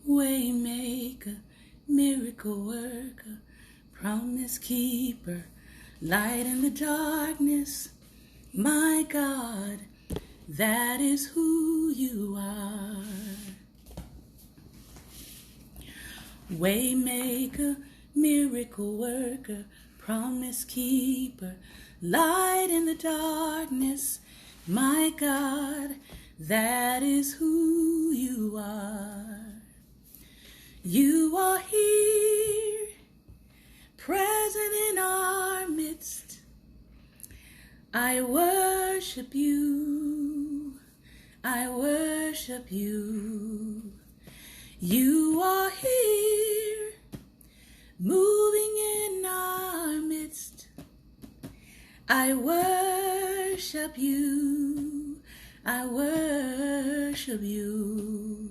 Waymaker, miracle worker, promise keeper, light in the darkness. My God, that is who you are. Waymaker, miracle worker, promise keeper, light in the darkness. My God, that is who you are. You are here, present in our midst. I worship you. I worship you. You are here, moving in our midst. I worship you. I worship you.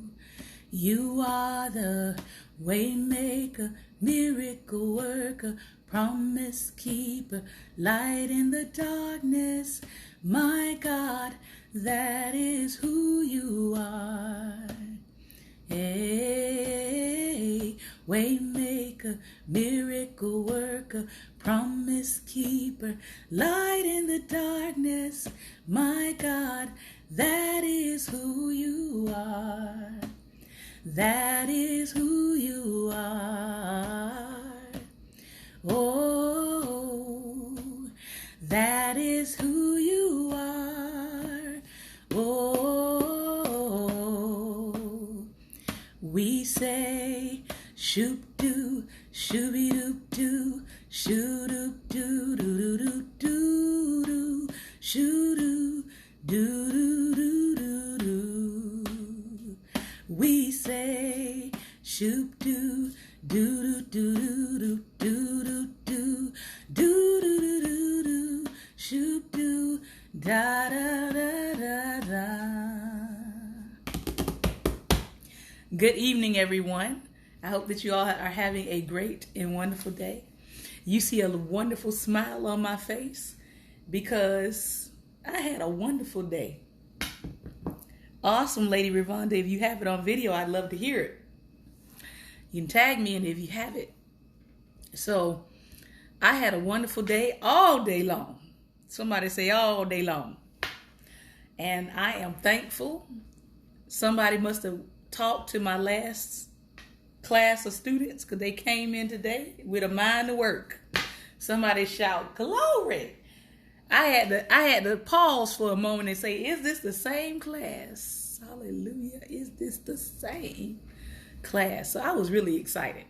You are the waymaker, miracle worker, promise keeper, light in the darkness. My God, that is who you are. Hey, waymaker, miracle worker, promise keeper, light in the darkness. My God, that is who you are. That is who you are. Oh, that is who you are. Oh, we say shoop-doo, shooby-doop-doo, shoo-doop-doo-doo-doo-doo-doo, shoo-doo, doo-doo-doo-doo-doo. We say shoop-doo, doo-doo-doo-doo-doo-doo-doo, doo-doo-doo-doo-doo, shoop-doo, da-da-da-da-da. Good evening, everyone. I hope that you all are having a great and wonderful day. You see a wonderful smile on my face because I had a wonderful day. Awesome, Lady Rivonda. If you have it on video, I'd love to hear it. You can tag me in if you have it. So I had a wonderful day all day long. Somebody say all day long. And I am thankful. Somebody must have talked to my last class of students because they came in today with a mind to work. Somebody shout, glory. I had to pause for a moment and say, is this the same class? Hallelujah. Is this the same class? So I was really excited.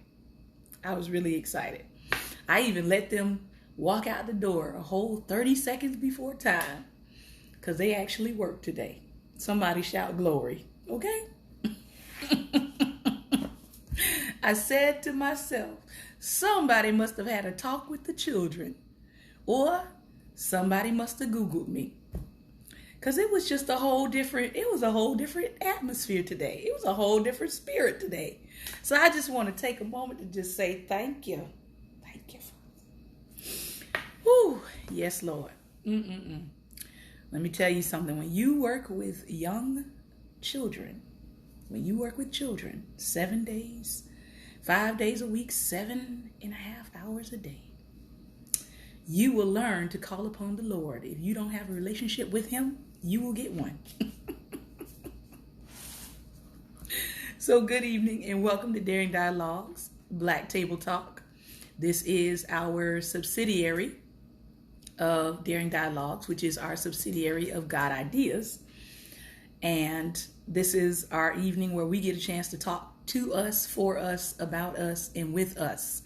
I even let them walk out the door a whole 30 seconds before time because they actually worked today. Somebody shout glory. Okay? I said to myself, somebody must have had a talk with the children, or somebody must have Googled me, because it was a whole different atmosphere today. It was a whole different spirit today. So I just want to take a moment to just say thank you. Thank you. Whew. Yes, Lord. Let me tell you something. When you work with young children, 7 days, 5 days a week, 7.5 hours a day, you will learn to call upon the Lord. If you don't have a relationship with him, you will get one. So good evening and welcome to Daring Dialogues, Black Table Talk. This is our subsidiary of Daring Dialogues, which is our subsidiary of God Ideas. And this is our evening where we get a chance to talk to us, for us, about us, and with us.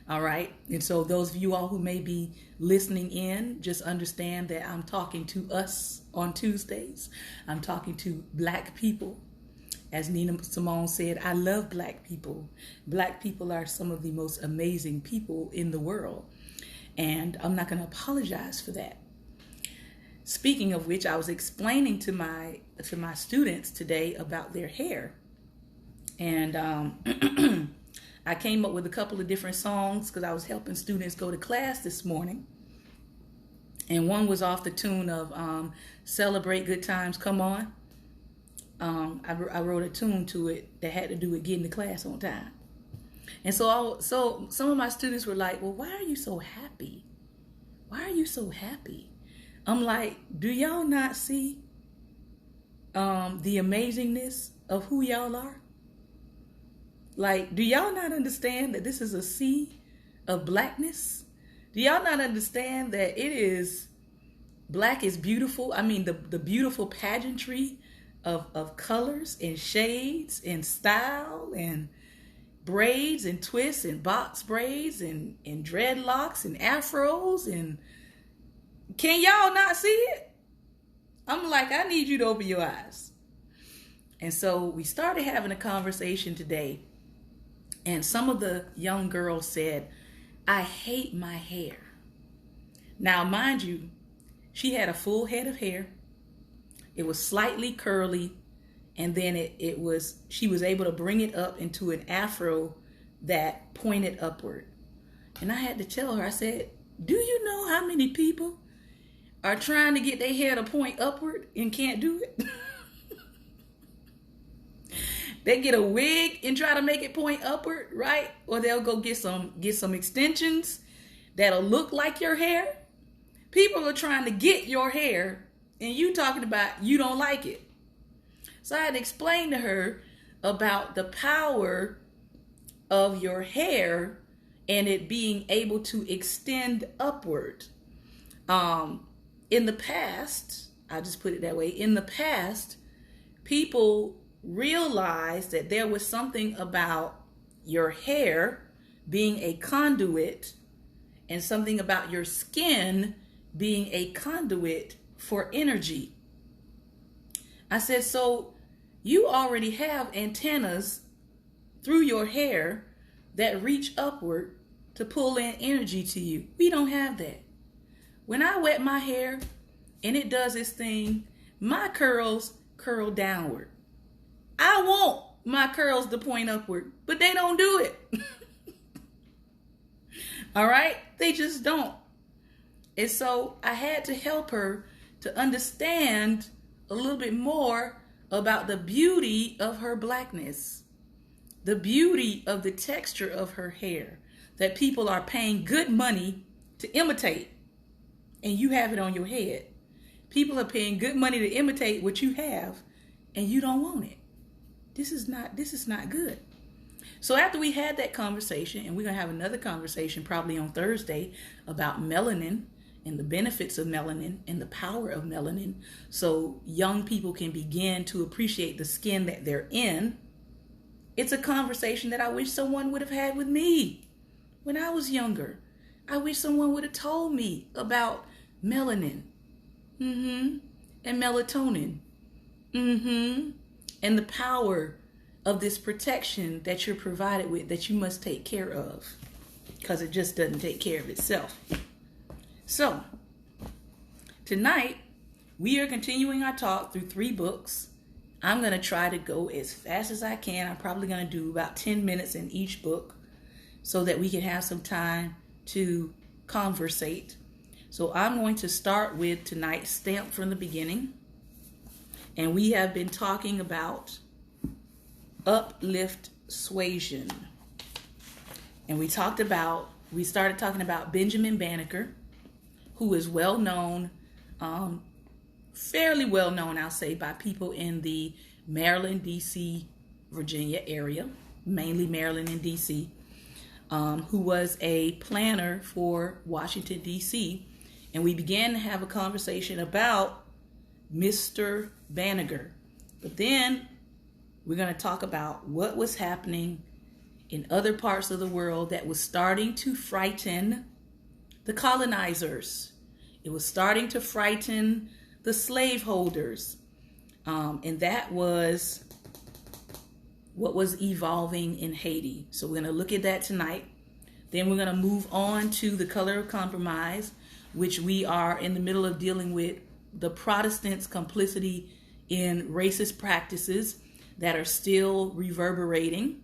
All right. And so those of you all who may be listening in, just understand that I'm talking to us on Tuesdays. I'm talking to Black people. As Nina Simone said, I love Black people. Black people are some of the most amazing people in the world. And I'm not going to apologize for that. Speaking of which, I was explaining to my students today about their hair. And I came up with a couple of different songs because I was helping students go to class this morning. And one was off the tune of Celebrate Good Times, Come On. I wrote a tune to it that had to do with getting to class on time. And so some of my students were like, well, why are you so happy? Why are you so happy? I'm like, do y'all not see the amazingness of who y'all are? Like, do y'all not understand that this is a sea of blackness? Do y'all not understand that it is black is beautiful? I mean, the beautiful pageantry of colors and shades and style and braids and twists and box braids and dreadlocks and afros. And can y'all not see it? I'm like, I need you to open your eyes. And so we started having a conversation today. And some of the young girls said, I hate my hair. Now, mind you, she had a full head of hair. It was slightly curly. And then she was able to bring it up into an afro that pointed upward. And I had to tell her, I said, do you know how many people are trying to get their hair to point upward and can't do it? They get a wig and try to make it point upward, right? Or they'll go get some extensions that'll look like your hair. People are trying to get your hair, and you talking about you don't like it. So I had to explain to her about the power of your hair and it being able to extend upward. In the past, I'll just put it that way, in the past, people realized that there was something about your hair being a conduit and something about your skin being a conduit for energy. I said, so you already have antennas through your hair that reach upward to pull in energy to you. We don't have that. When I wet my hair and it does its thing, my curls curl downward. I want my curls to point upward, but they don't do it. All right? They just don't. And so I had to help her to understand a little bit more about the beauty of her blackness, the beauty of the texture of her hair that people are paying good money to imitate, and you have it on your head. People are paying good money to imitate what you have, and you don't want it. This is not good. So after we had that conversation, and we're going to have another conversation probably on Thursday about melanin and the benefits of melanin and the power of melanin, so young people can begin to appreciate the skin that they're in. It's a conversation that I wish someone would have had with me when I was younger. I wish someone would have told me about melanin, and melatonin, and the power of this protection that you're provided with that you must take care of, because it just doesn't take care of itself. So, tonight, we are continuing our talk through 3 books. I'm going to try to go as fast as I can. I'm probably going to do about 10 minutes in each book so that we can have some time to conversate. So I'm going to start with tonight's Stamped from the Beginning. And we have been talking about uplift suasion. And we started talking about Benjamin Banneker, who is well known, fairly well known, I'll say, by people in the Maryland, D.C., Virginia area, mainly Maryland and D.C., who was a planner for Washington, D.C., and we began to have a conversation about Mr. Banneker. But then we're going to talk about what was happening in other parts of the world that was starting to frighten the colonizers. It was starting to frighten the slaveholders. And that was what was evolving in Haiti. So we're going to look at that tonight. Then we're going to move on to The Color of Compromise, which we are in the middle of dealing with the Protestants' complicity in racist practices that are still reverberating.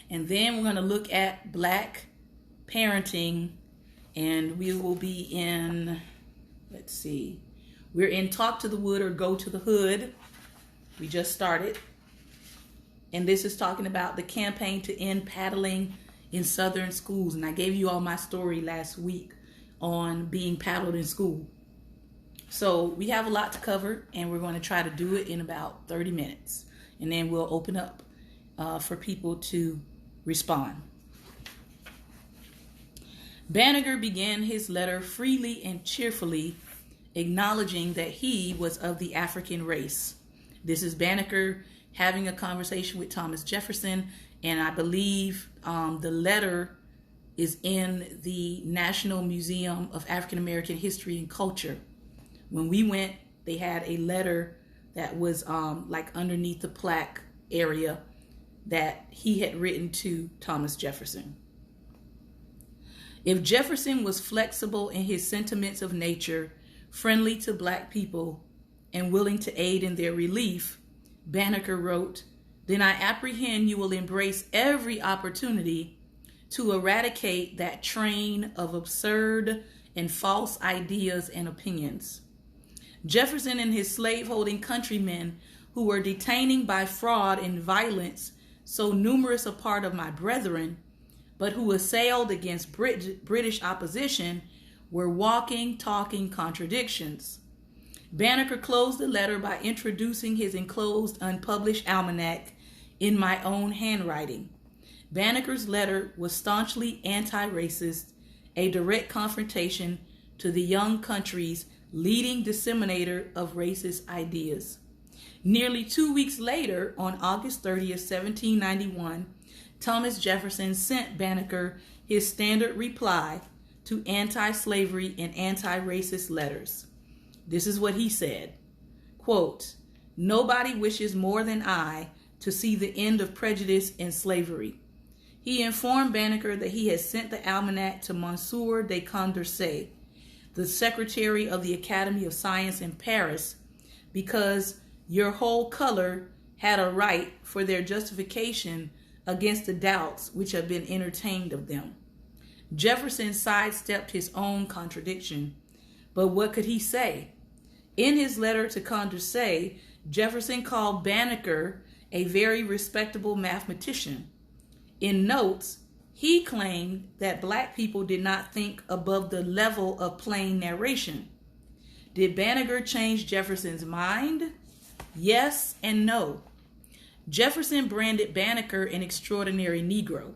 And then we're going to look at Black parenting, and we will be in, we're in Talk to the Wood or Go to the Hood. We just started. And this is talking about the campaign to end paddling in Southern schools. And I gave you all my story last week on being paddled in school. So we have a lot to cover, and we're going to try to do it in about 30 minutes. And then we'll open up for people to respond. Banneker began his letter freely and cheerfully, acknowledging that he was of the African race. This is Banneker having a conversation with Thomas Jefferson, and I believe the letter is in the National Museum of African American History and Culture. When we went, they had a letter that was like underneath the plaque area that he had written to Thomas Jefferson. If Jefferson was flexible in his sentiments of nature, friendly to black people, and willing to aid in their relief, Banneker wrote, then I apprehend you will embrace every opportunity to eradicate that train of absurd and false ideas and opinions. Jefferson and his slaveholding countrymen, who were detaining by fraud and violence so numerous a part of my brethren, but who assailed against British opposition, were walking, talking contradictions. Banneker closed the letter by introducing his enclosed unpublished almanac in my own handwriting. Banneker's letter was staunchly anti-racist, a direct confrontation to the young country's leading disseminator of racist ideas. Nearly 2 weeks later, on August 30th, 1791, Thomas Jefferson sent Banneker his standard reply to anti-slavery and anti-racist letters. This is what he said, quote, nobody wishes more than I to see the end of prejudice and slavery. He informed Banneker that he had sent the almanac to Monsieur de Condorcet, the secretary of the Academy of Science in Paris, because your whole color had a right for their justification against the doubts which have been entertained of them. Jefferson sidestepped his own contradiction, but what could he say? In his letter to Condorcet, Jefferson called Banneker a very respectable mathematician. In notes, he claimed that black people did not think above the level of plain narration. Did Banneker change Jefferson's mind? Yes and no. Jefferson branded Banneker an extraordinary Negro.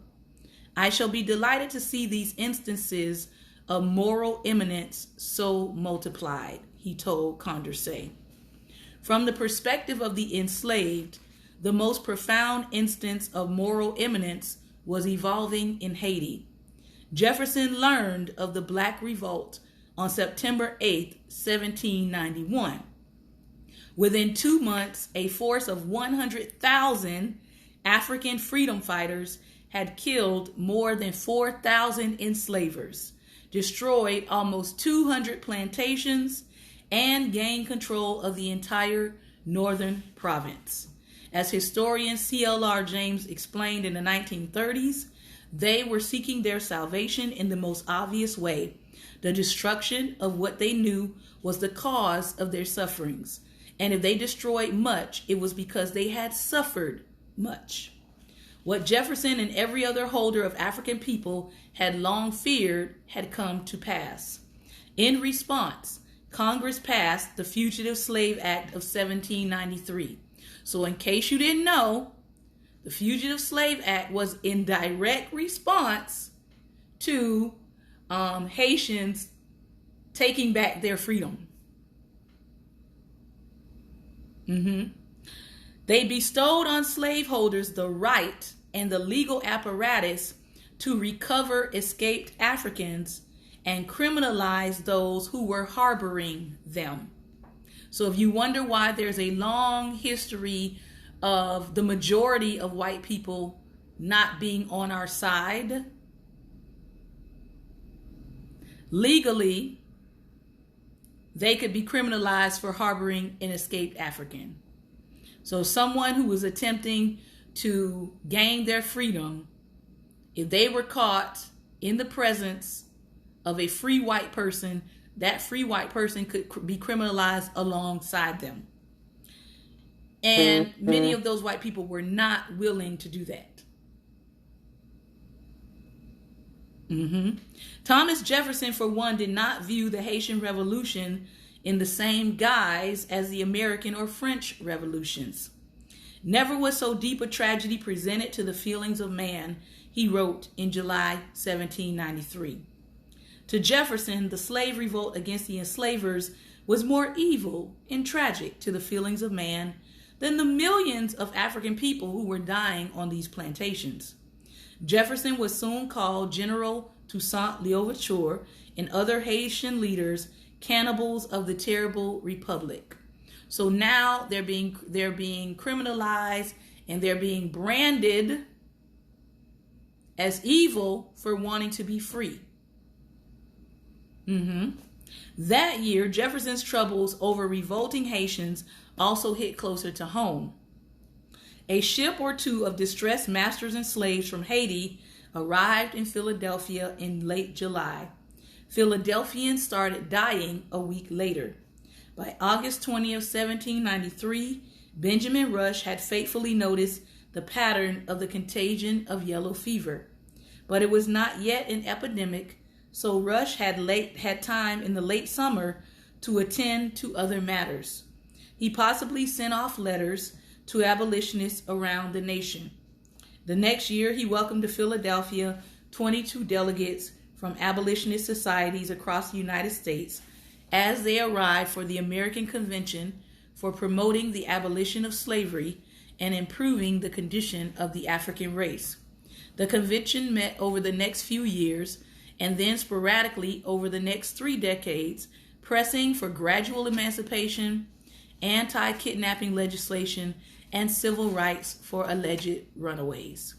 I shall be delighted to see these instances of moral eminence so multiplied, he told Condorcet. From the perspective of the enslaved, the most profound instance of moral eminence was evolving in Haiti. Jefferson learned of the Black Revolt on September 8, 1791. Within 2 months, a force of 100,000 African freedom fighters had killed more than 4,000 enslavers, destroyed almost 200 plantations, and gained control of the entire northern province. As historian C.L.R. James explained in the 1930s, they were seeking their salvation in the most obvious way, the destruction of what they knew was the cause of their sufferings. And if they destroyed much, it was because they had suffered much. What Jefferson and every other holder of African people had long feared had come to pass. In response, Congress passed the Fugitive Slave Act of 1793. So in case you didn't know, the Fugitive Slave Act was in direct response to Haitians taking back their freedom. They bestowed on slaveholders the right and the legal apparatus to recover escaped Africans and criminalize those who were harboring them. So if you wonder why there's a long history of the majority of white people not being on our side, legally, they could be criminalized for harboring an escaped African. So someone who was attempting to gain their freedom, if they were caught in the presence of a free white person, that free white person could be criminalized alongside them. And many of those white people were not willing to do that. Thomas Jefferson, for one, did not view the Haitian Revolution in the same guise as the American or French revolutions. Never was so deep a tragedy presented to the feelings of man, he wrote in July 1793. To Jefferson, the slave revolt against the enslavers was more evil and tragic to the feelings of man than the millions of African people who were dying on these plantations. Jefferson was soon called General Toussaint Louverture and other Haitian leaders cannibals of the terrible republic. So now they're being criminalized and they're being branded as evil for wanting to be free. That year, Jefferson's troubles over revolting Haitians also hit closer to home. A ship or two of distressed masters and slaves from Haiti arrived in Philadelphia in late July. Philadelphians started dying a week later. By August 20th, 1793, Benjamin Rush had faithfully noticed the pattern of the contagion of yellow fever. But it was not yet an epidemic, so Rush had time in the late summer to attend to other matters. He possibly sent off letters to abolitionists around the nation. The next year, he welcomed to Philadelphia 22 delegates from abolitionist societies across the United States as they arrived for the American Convention for promoting the abolition of slavery and improving the condition of the African race. The convention met over the next few years and then sporadically over the next 3 decades, pressing for gradual emancipation, anti-kidnapping legislation, and civil rights for alleged runaways.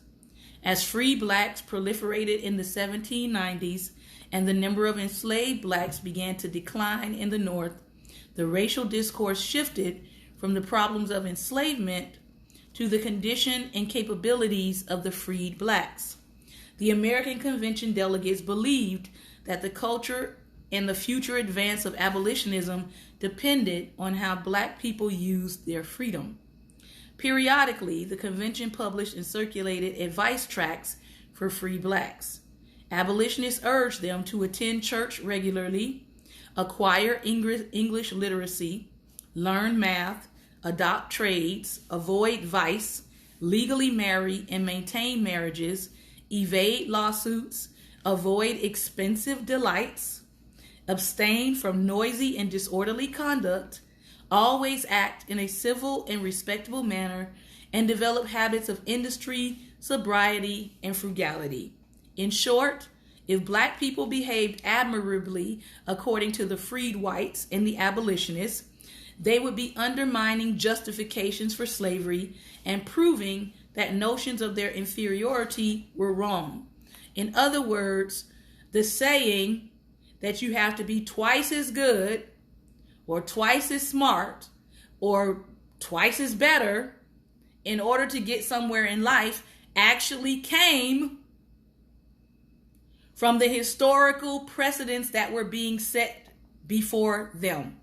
As free blacks proliferated in the 1790s and the number of enslaved blacks began to decline in the North, the racial discourse shifted from the problems of enslavement to the condition and capabilities of the freed blacks. The American Convention delegates believed that the culture and the future advance of abolitionism depended on how black people used their freedom. Periodically, the convention published and circulated advice tracts for free blacks. Abolitionists urged them to attend church regularly, acquire English literacy, learn math, adopt trades, avoid vice, legally marry and maintain marriages, evade lawsuits, avoid expensive delights, abstain from noisy and disorderly conduct, always act in a civil and respectable manner, and develop habits of industry, sobriety, and frugality. In short, if black people behaved admirably according to the freed whites and the abolitionists, they would be undermining justifications for slavery and proving that notions of their inferiority were wrong. In other words, the saying that you have to be twice as good or twice as smart or twice as better in order to get somewhere in life actually came from the historical precedents that were being set before them.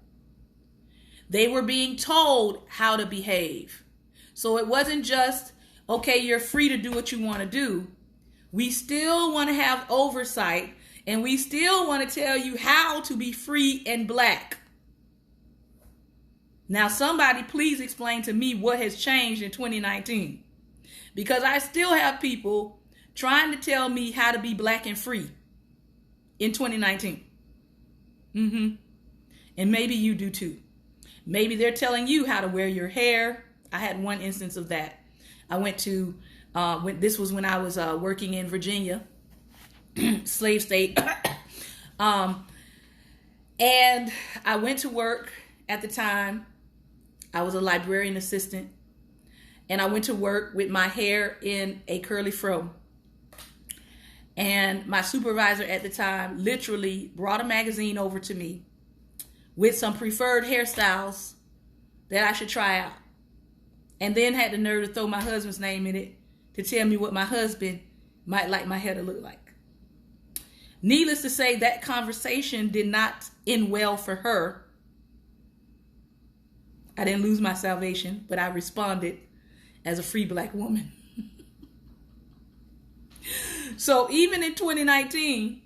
They were being told how to behave. So it wasn't just, okay, you're free to do what you want to do. We still want to have oversight, and we still want to tell you how to be free and black. Now, somebody please explain to me what has changed in 2019. Because I still have people trying to tell me how to be black and free in 2019. And maybe you do too. Maybe they're telling you how to wear your hair. I had one instance of that. I went to, this was when I was working in Virginia, slave state. And I went to work at the time. I was a librarian assistant. And I went to work with my hair in a curly fro. And my supervisor at the time literally brought a magazine over to me with some preferred hairstyles that I should try out. And then had the nerve to throw my husband's name in it to tell me what my husband might like my hair to look like. Needless to say, that conversation did not end well for her. I didn't lose my salvation, but I responded as a free black woman. So even in 2019,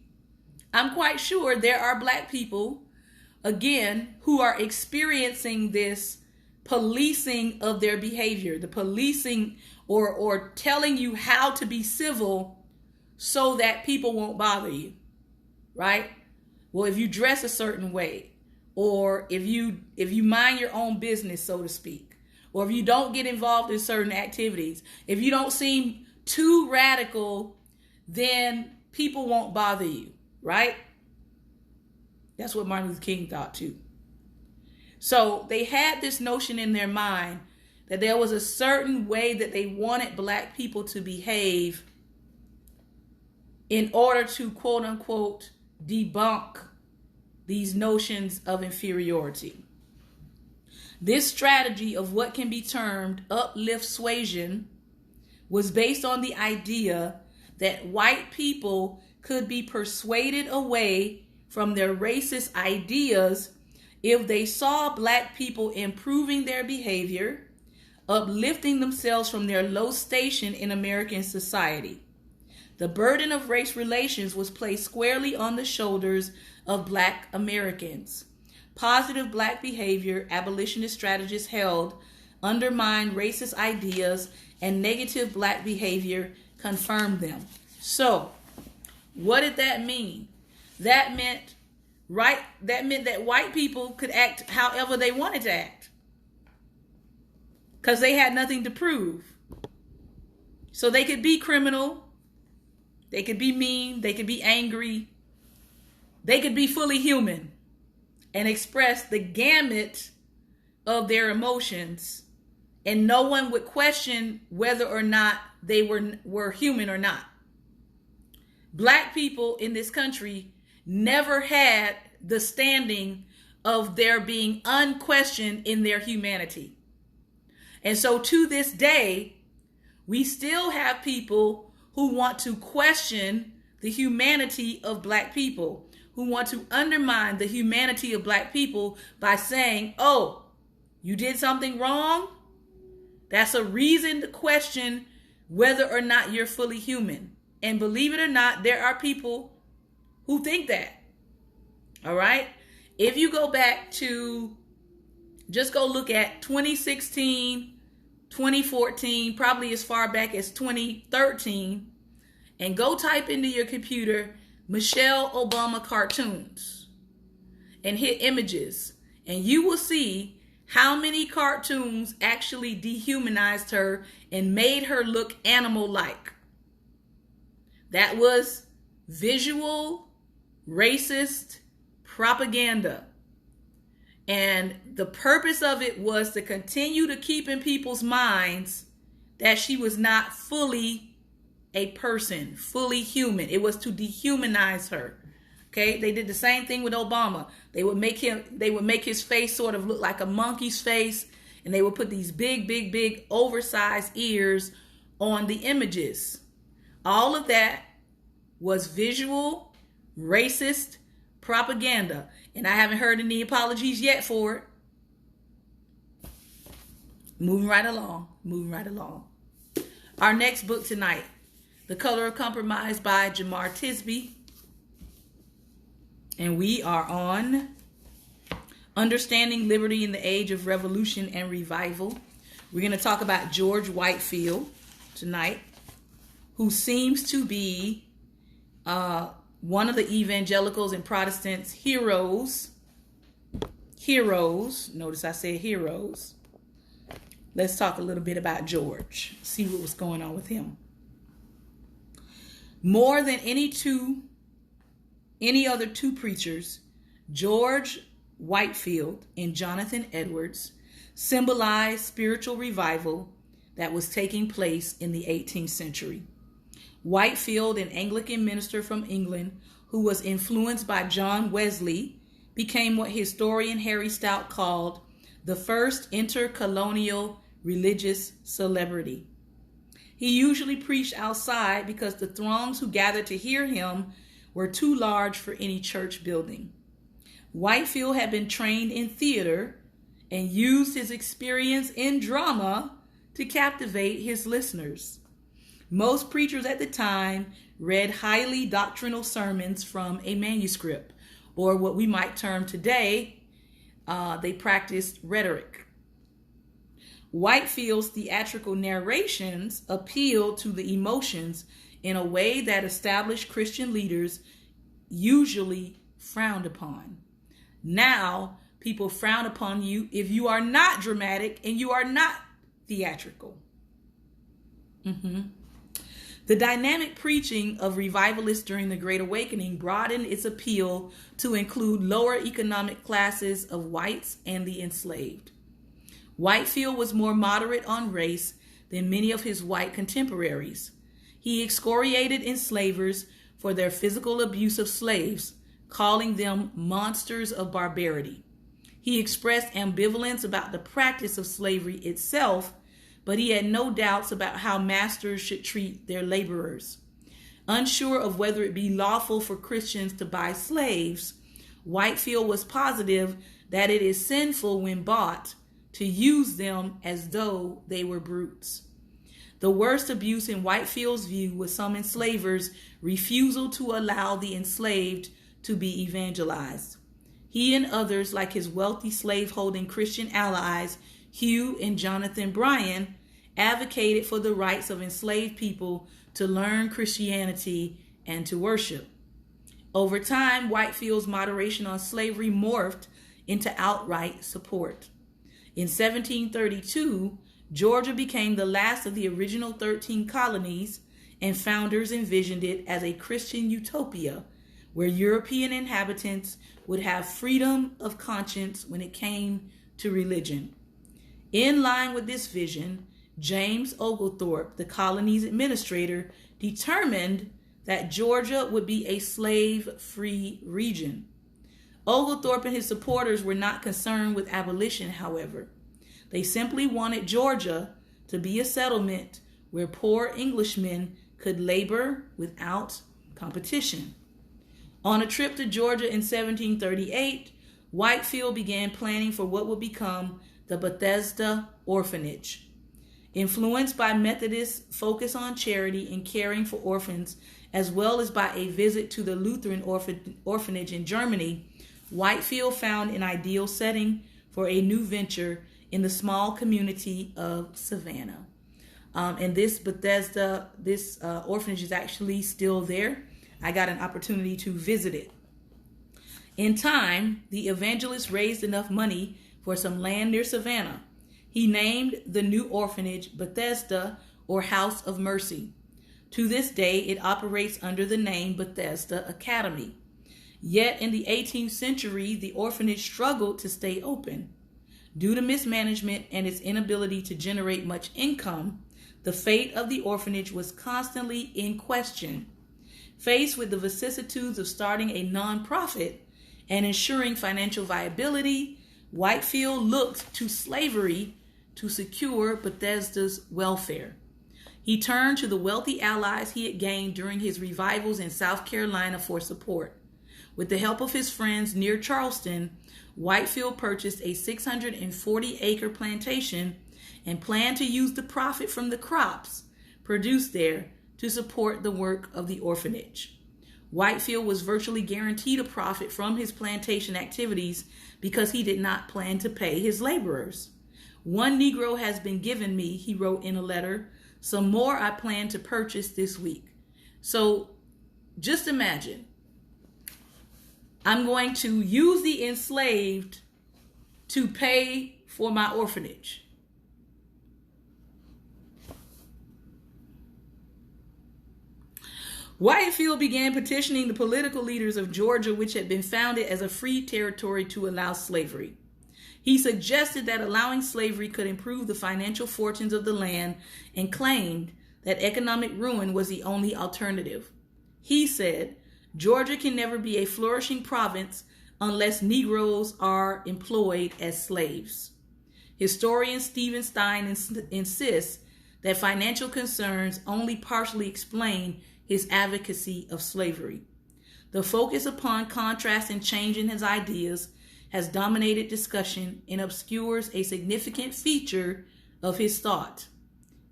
I'm quite sure there are black people, again, who are experiencing this policing of their behavior, the policing or telling you how to be civil so that people won't bother you, right? Well, if you dress a certain way, or if you mind your own business, so to speak, or if you don't get involved in certain activities, if you don't seem too radical, then people won't bother you, right? That's what Martin Luther King thought too. So they had this notion in their mind that there was a certain way that they wanted black people to behave in order to, quote unquote, debunk these notions of inferiority. This strategy of what can be termed uplift suasion was based on the idea that white people could be persuaded away from their racist ideas if they saw black people improving their behavior, uplifting themselves from their low station in American society. The burden of race relations was placed squarely on the shoulders of black Americans. Positive black behavior, abolitionist strategists held, undermined racist ideas, and negative black behavior confirmed them. So, what did that mean? That meant that white people could act however they wanted to act, because they had nothing to prove. So they could be criminal, they could be mean, they could be angry, they could be fully human and express the gamut of their emotions, and no one would question whether or not they were human or not. Black people in this country never had the standing of their being unquestioned in their humanity. And so to this day, we still have people who want to question the humanity of black people, who want to undermine the humanity of black people by saying, oh, you did something wrong? That's a reason to question whether or not you're fully human. And believe it or not, there are people who think that. All right? If you go back to, just go look at 2016, 2014, probably as far back as 2013, and go type into your computer Michelle Obama cartoons and hit images, and you will see how many cartoons actually dehumanized her and made her look animal-like. That was visual, racist propaganda. And the purpose of it was to continue to keep in people's minds that she was not fully a person, fully human. It was to dehumanize her. Okay, they did the same thing with Obama. They would make his face sort of look like a monkey's face, and they would put these big, oversized ears on the images. All of that was visual, racist propaganda, and I haven't heard any apologies yet for it. Moving right along. Our next book tonight, The Color of Compromise by Jemar Tisby. And we are on Understanding Liberty in the Age of Revolution and Revival. We're going to talk about George Whitefield tonight, who seems to be one of the evangelicals and Protestants' heroes. Notice I said heroes. Let's talk a little bit about George. See what was going on with him. More than any other two preachers, George Whitefield and Jonathan Edwards symbolized spiritual revival that was taking place in the 18th century. Whitefield, an Anglican minister from England who was influenced by John Wesley, became what historian Harry Stout called the first intercolonial religious celebrity. He usually preached outside because the throngs who gathered to hear him were too large for any church building. Whitefield had been trained in theater and used his experience in drama to captivate his listeners. Most preachers at the time read highly doctrinal sermons from a manuscript, or what we might term today, they practiced rhetoric. Whitefield's theatrical narrations appealed to the emotions in a way that established Christian leaders usually frowned upon. Now, people frown upon you if you are not dramatic and you are not theatrical. The dynamic preaching of revivalists during the Great Awakening broadened its appeal to include lower economic classes of whites and the enslaved. Whitefield was more moderate on race than many of his white contemporaries. He excoriated enslavers for their physical abuse of slaves, calling them monsters of barbarity. He expressed ambivalence about the practice of slavery itself, but he had no doubts about how masters should treat their laborers. Unsure of whether it be lawful for Christians to buy slaves, Whitefield was positive that it is sinful when bought to use them as though they were brutes. The worst abuse in Whitefield's view was some enslavers' refusal to allow the enslaved to be evangelized. He and others, like his wealthy slave-holding Christian allies, Hugh and Jonathan Bryan, advocated for the rights of enslaved people to learn Christianity and to worship. Over time, Whitefield's moderation on slavery morphed into outright support. In 1732, Georgia became the last of the original 13 colonies, and founders envisioned it as a Christian utopia where European inhabitants would have freedom of conscience when it came to religion. In line with this vision, James Oglethorpe, the colony's administrator, determined that Georgia would be a slave-free region. Oglethorpe and his supporters were not concerned with abolition, however. They simply wanted Georgia to be a settlement where poor Englishmen could labor without competition. On a trip to Georgia in 1738, Whitefield began planning for what would become the Bethesda Orphanage. Influenced by Methodists' focus on charity and caring for orphans, as well as by a visit to the Lutheran orphanage in Germany, Whitefield found an ideal setting for a new venture in the small community of Savannah. And this Bethesda, orphanage is actually still there. I got an opportunity to visit it. In time, the evangelist raised enough money for some land near Savannah. He named the new orphanage Bethesda, or House of Mercy. To this day, it operates under the name Bethesda Academy. Yet in the 18th century, the orphanage struggled to stay open. Due to mismanagement and its inability to generate much income, the fate of the orphanage was constantly in question. Faced with the vicissitudes of starting a nonprofit and ensuring financial viability, Whitefield looked to slavery to secure Bethesda's welfare. He turned to the wealthy allies he had gained during his revivals in South Carolina for support. With the help of his friends near Charleston, Whitefield purchased a 640-acre plantation and planned to use the profit from the crops produced there to support the work of the orphanage. Whitefield was virtually guaranteed a profit from his plantation activities because he did not plan to pay his laborers. "One Negro has been given me," he wrote in a letter. "Some more I plan to purchase this week." So just imagine, I'm going to use the enslaved to pay for my orphanage. Whitefield began petitioning the political leaders of Georgia, which had been founded as a free territory, to allow slavery. He suggested that allowing slavery could improve the financial fortunes of the land and claimed that economic ruin was the only alternative. He said, "Georgia can never be a flourishing province unless Negroes are employed as slaves." Historian Stephen Stein insists that financial concerns only partially explain his advocacy of slavery. The focus upon contrast and change in his ideas has dominated discussion and obscures a significant feature of his thought,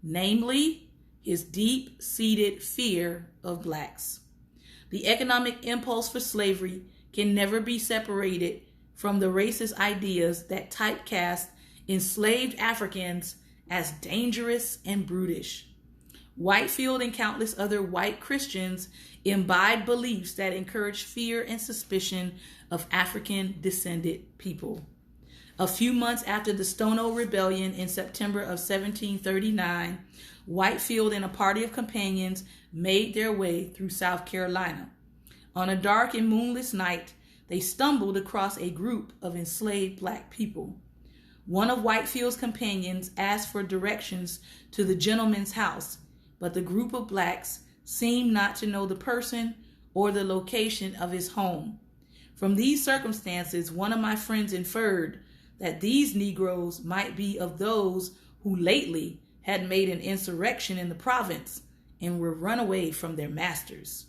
namely his deep-seated fear of blacks. The economic impulse for slavery can never be separated from the racist ideas that typecast enslaved Africans as dangerous and brutish. Whitefield and countless other white Christians imbibed beliefs that encouraged fear and suspicion of African-descended people. A few months after the Stono Rebellion in September of 1739, Whitefield and a party of companions made their way through South Carolina. On a dark and moonless night, they stumbled across a group of enslaved black people. One of Whitefield's companions asked for directions to the gentleman's house, but the group of blacks seemed not to know the person or the location of his home. From these circumstances, one of my friends inferred that these Negroes might be of those who lately had made an insurrection in the province and were run away from their masters.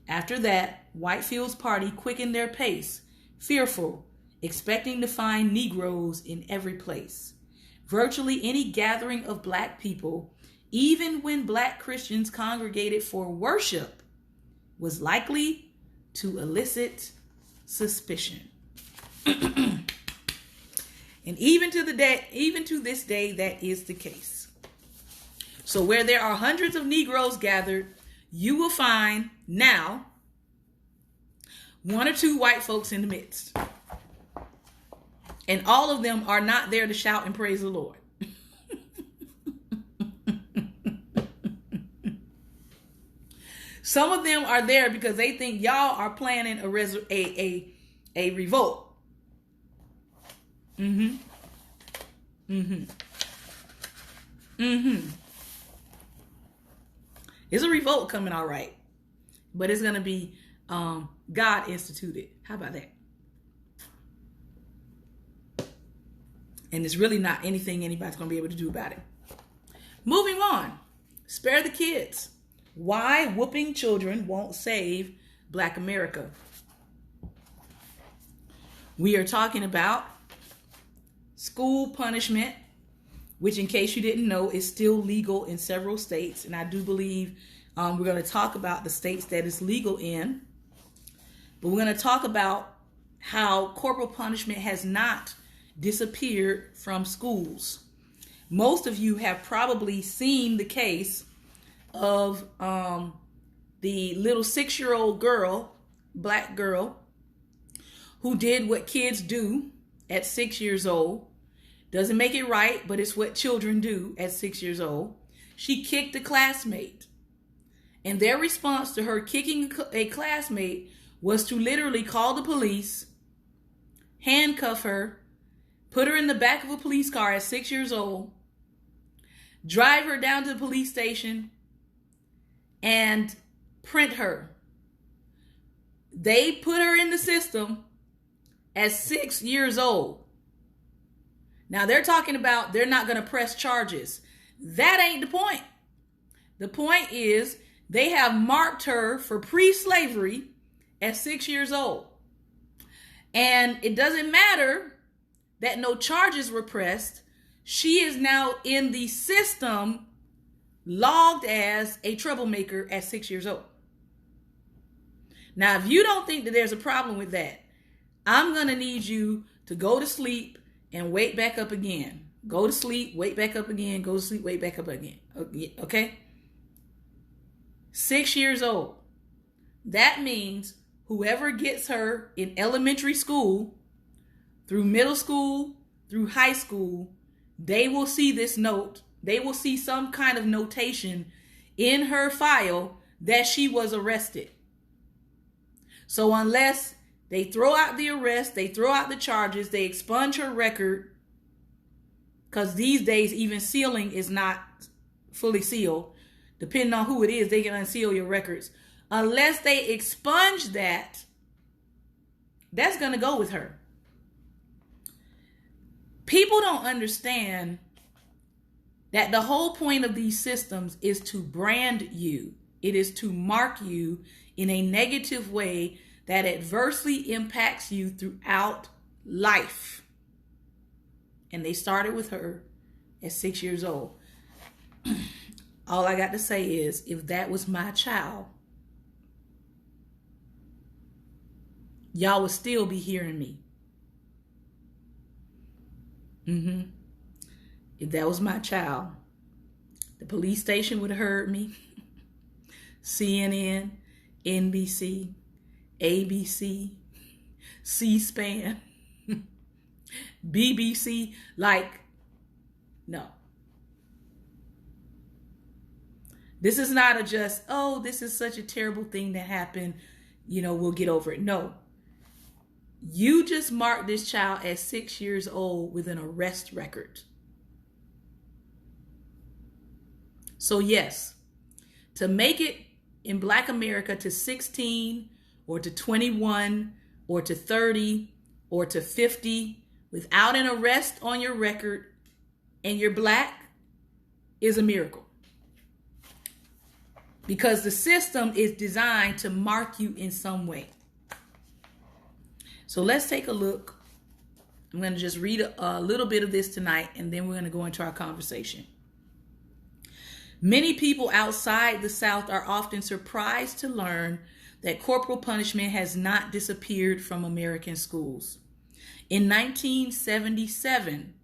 After that, Whitefield's party quickened their pace, fearful, expecting to find Negroes in every place. Virtually any gathering of black people, even when black Christians congregated for worship, was likely to elicit suspicion. And even to this day, that is the case. So where there are hundreds of Negroes gathered, you will find now one or two white folks in the midst. And all of them are not there to shout and praise the Lord. Some of them are there because they think y'all are planning a revolt. It's a revolt coming, all right. But it's going to be God instituted. How about that? And it's really not anything anybody's going to be able to do about it. Moving on. Spare the kids. Why whooping children won't save Black America. We are talking about school punishment, which, in case you didn't know, is still legal in several states. And I do believe we're going to talk about the states that it's legal in. But we're going to talk about how corporal punishment has not disappeared from schools. Most of you have probably seen the case of the little 6-year-old girl, black girl, who did what kids do at 6 years old. Doesn't make it right, but it's what children do at 6 years old. She kicked a classmate. And their response to her kicking a classmate was to literally call the police, handcuff her, put her in the back of a police car at 6 years old, drive her down to the police station, and print her. They put her in the system at 6 years old. Now they're talking about they're not going to press charges. That ain't the point. The point is they have marked her for pre-slavery at 6 years old. And it doesn't matter that no charges were pressed. She is now in the system logged as a troublemaker at 6 years old. Now, if you don't think that there's a problem with that, I'm going to need you to go to sleep and wake back up again. Go to sleep, wake back up again, go to sleep, wake back up again. Okay? 6 years old. That means whoever gets her in elementary school, through middle school, through high school, they will see this note. They will see some kind of notation in her file that she was arrested. So unless they throw out the arrest, they throw out the charges, they expunge her record, because these days even sealing is not fully sealed. Depending on who it is, they can unseal your records. Unless they expunge that, that's going to go with her. People don't understand that the whole point of these systems is to brand you. It is to mark you in a negative way that adversely impacts you throughout life. And they started with her at 6 years old. All I got to say is, if that was my child, y'all would still be hearing me. If that was my child, the police station would have heard me. CNN, NBC, ABC, C-SPAN, BBC, no. This is not this is such a terrible thing that happened, we'll get over it. No. You just marked this child at 6 years old with an arrest record. So yes, to make it in Black America to 16 or to 21 or to 30 or to 50 without an arrest on your record and you're Black is a miracle. Because the system is designed to mark you in some way. So let's take a look. I'm going to just read a little bit of this tonight, and then we're going to go into our conversation. Many people outside the South are often surprised to learn that corporal punishment has not disappeared from American schools. In 1977,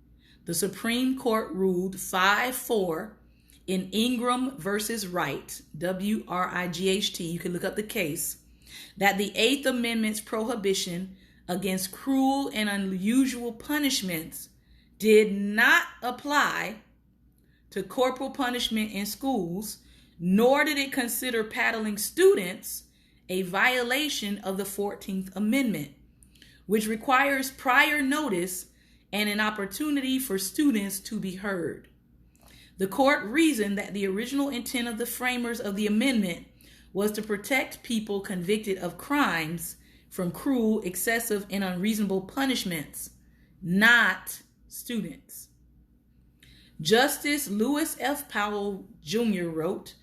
the Supreme Court ruled 5-4 in Ingram versus Wright, W-R-I-G-H-T, you can look up the case, that the Eighth Amendment's prohibition against cruel and unusual punishments did not apply to corporal punishment in schools, nor did it consider paddling students a violation of the 14th Amendment, which requires prior notice and an opportunity for students to be heard. The court reasoned that the original intent of the framers of the amendment was to protect people convicted of crimes from cruel, excessive, and unreasonable punishments, not students. Justice Lewis F. Powell Jr. wrote,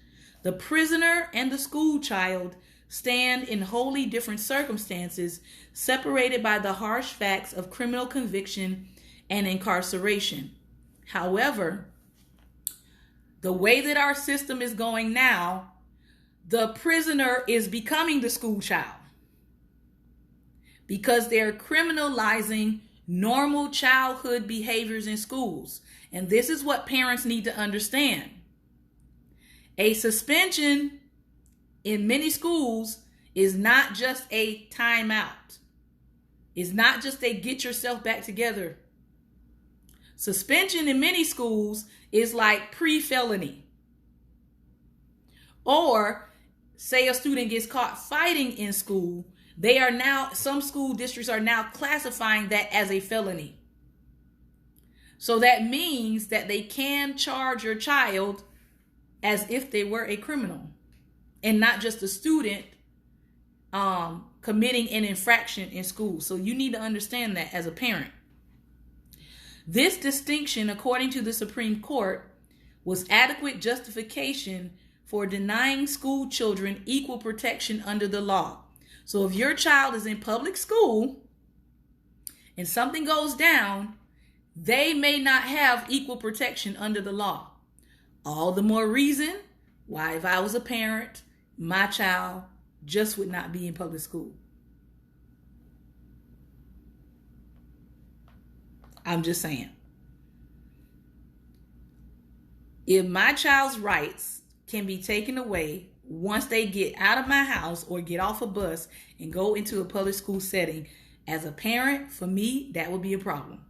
"The prisoner and the school child stand in wholly different circumstances, separated by the harsh facts of criminal conviction and incarceration. However, the way that our system is going now, the prisoner is becoming the school child because they're criminalizing normal childhood behaviors in schools. And this is what parents need to understand. A suspension in many schools is not just a timeout. It's not just a get yourself back together. Suspension in many schools is like pre-felony. Or say a student gets caught fighting in school, some school districts are now classifying that as a felony. So that means that they can charge your child as if they were a criminal and not just a student committing an infraction in school. So you need to understand that as a parent. This distinction, according to the Supreme Court, was adequate justification for denying school children equal protection under the law. So if your child is in public school and something goes down, they may not have equal protection under the law. All the more reason why, if I was a parent, my child just would not be in public school. I'm just saying. If my child's rights can be taken away once they get out of my house or get off a bus and go into a public school setting, as a parent, for me, that would be a problem.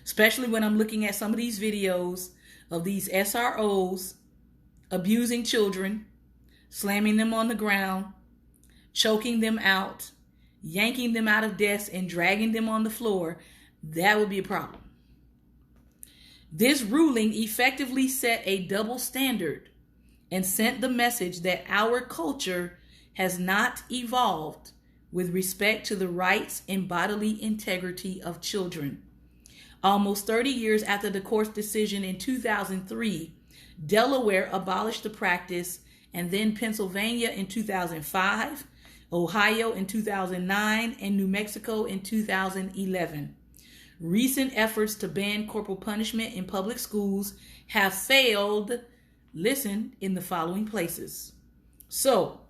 Especially when I'm looking at some of these videos of these SROs abusing children, slamming them on the ground, choking them out, yanking them out of desks and dragging them on the floor. That would be a problem. This ruling effectively set a double standard and sent the message that our culture has not evolved with respect to the rights and bodily integrity of children. Almost 30 years after the court's decision in 2003, Delaware abolished the practice, and then Pennsylvania in 2005, Ohio in 2009, and New Mexico in 2011. Recent efforts to ban corporal punishment in public schools have failed, listen, in the following places. So,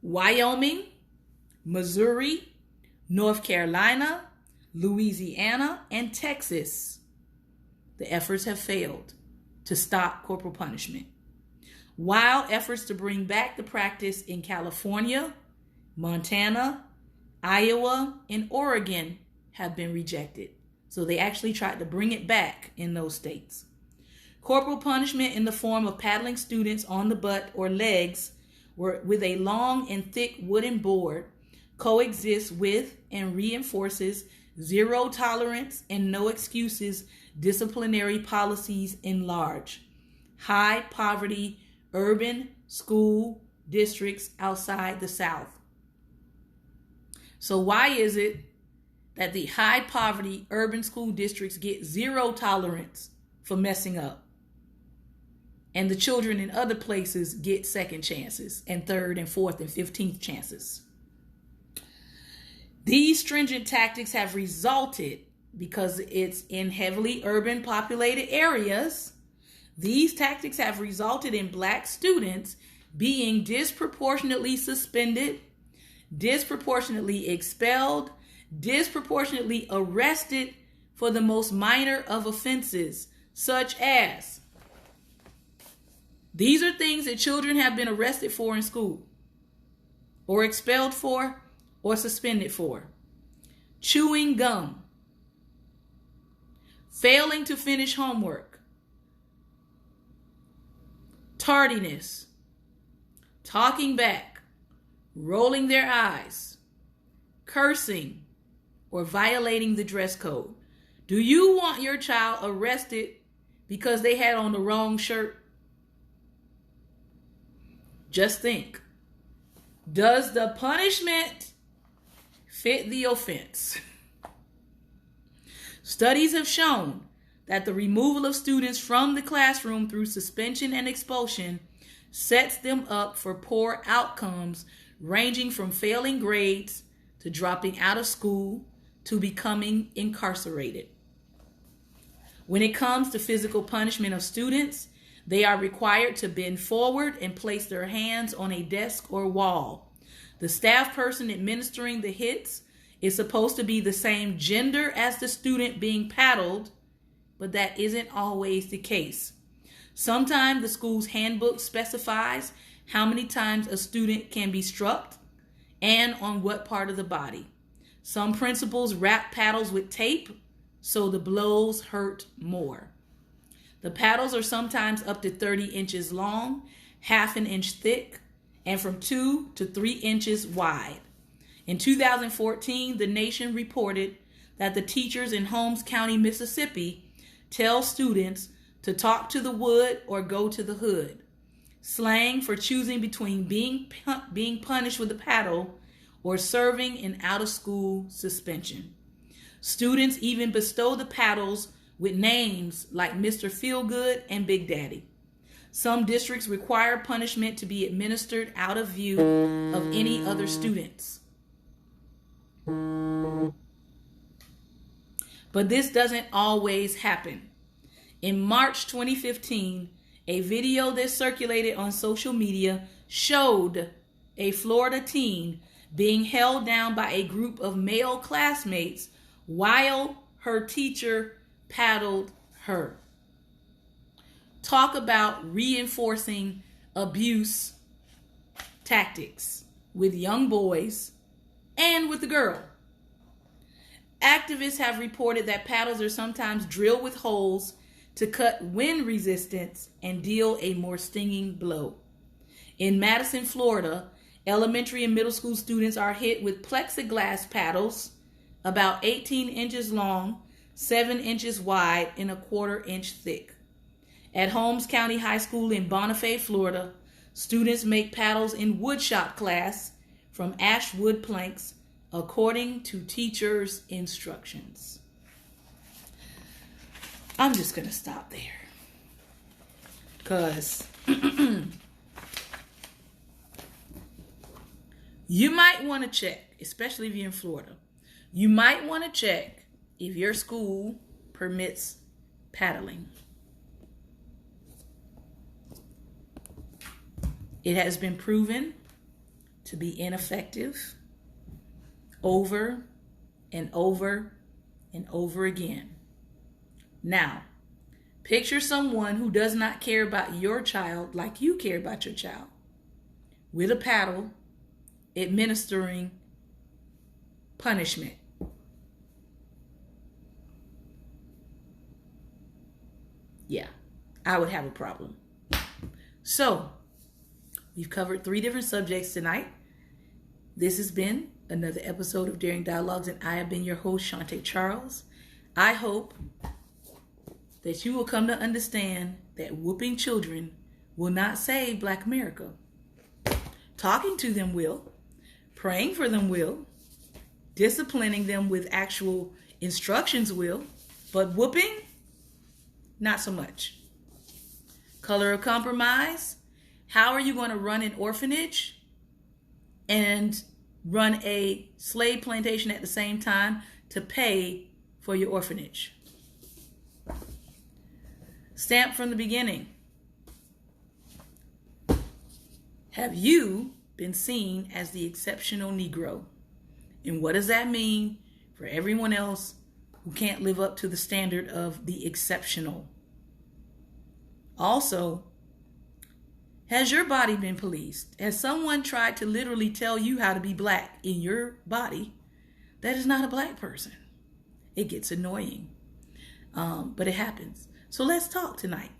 Wyoming, Missouri, North Carolina, Louisiana, and Texas. The efforts have failed to stop corporal punishment. While efforts to bring back the practice in California, Montana, Iowa, and Oregon have been rejected. So they actually tried to bring it back in those states. Corporal punishment in the form of paddling students on the butt or legs with a long and thick wooden board coexists with and reinforces zero tolerance and no excuses disciplinary policies in large, high poverty, urban school districts outside the South. So why is it that the high poverty urban school districts get zero tolerance for messing up, and the children in other places get second chances and third and fourth and 15th chances? These stringent tactics have resulted, because it's in heavily urban populated areas, these tactics have resulted in Black students being disproportionately suspended, disproportionately expelled, disproportionately arrested for the most minor of offenses, such as, these are things that children have been arrested for in school, or expelled for, or suspended for: chewing gum, failing to finish homework, tardiness, talking back, rolling their eyes, cursing, or violating the dress code. Do you want your child arrested because they had on the wrong shirt? Just think. Does the punishment fit the offense? Studies have shown that the removal of students from the classroom through suspension and expulsion sets them up for poor outcomes, ranging from failing grades to dropping out of school to becoming incarcerated. When it comes to physical punishment of students, they are required to bend forward and place their hands on a desk or wall. The staff person administering the hits is supposed to be the same gender as the student being paddled, but that isn't always the case. Sometimes the school's handbook specifies how many times a student can be struck and on what part of the body. Some principals wrap paddles with tape so the blows hurt more. The paddles are sometimes up to 30 inches long, half an inch thick, and from 2 to 3 inches wide. In 2014, The Nation reported that the teachers in Holmes County, Mississippi, tell students to talk to the wood or go to the hood, slang for choosing between being punished with a paddle or serving an out-of-school suspension. Students even bestow the paddles with names like Mr. Feelgood and Big Daddy. Some districts require punishment to be administered out of view of any other students. But this doesn't always happen. In March 2015, a video that circulated on social media showed a Florida teen being held down by a group of male classmates while her teacher paddled her. Talk about reinforcing abuse tactics with young boys and with the girl. Activists have reported that paddles are sometimes drilled with holes to cut wind resistance and deal a more stinging blow. In Madison, Florida, elementary and middle school students are hit with plexiglass paddles about 18 inches long, 7 inches wide, and a 1/4 inch thick. At Holmes County High School in Bonifay, Florida, students make paddles in woodshop class from ash wood planks according to teachers' instructions. I'm just going to stop there because You might want to check, especially if you're in Florida, you might want to check if your school permits paddling. It has been proven to be ineffective over and over and over again. Now, picture someone who does not care about your child like you care about your child, with a paddle, administering punishment. Yeah, I would have a problem. So, we've covered 3 different subjects tonight. This has been another episode of Daring Dialogues, and I have been your host, Shante Charles. I hope that you will come to understand that whooping children will not save Black America. Talking to them will. Praying for them will. Disciplining them with actual instructions will. But whooping, not so much. Color of compromise. How are you going to run an orphanage and run a slave plantation at the same time to pay for your orphanage? Stamped from the beginning. Have you been seen as the exceptional Negro? And what does that mean for everyone else who can't live up to the standard of the exceptional? Also, has your body been policed? Has someone tried to literally tell you how to be Black in your body that is not a Black person? It gets annoying, but it happens. So let's talk tonight.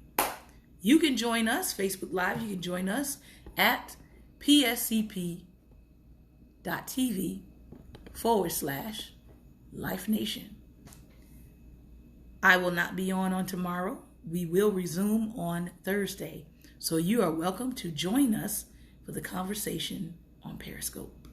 You can join us, Facebook Live. You can join us at pscp.tv/Life Nation. I will not be on tomorrow. We will resume on Thursday. So you are welcome to join us for the conversation on Periscope.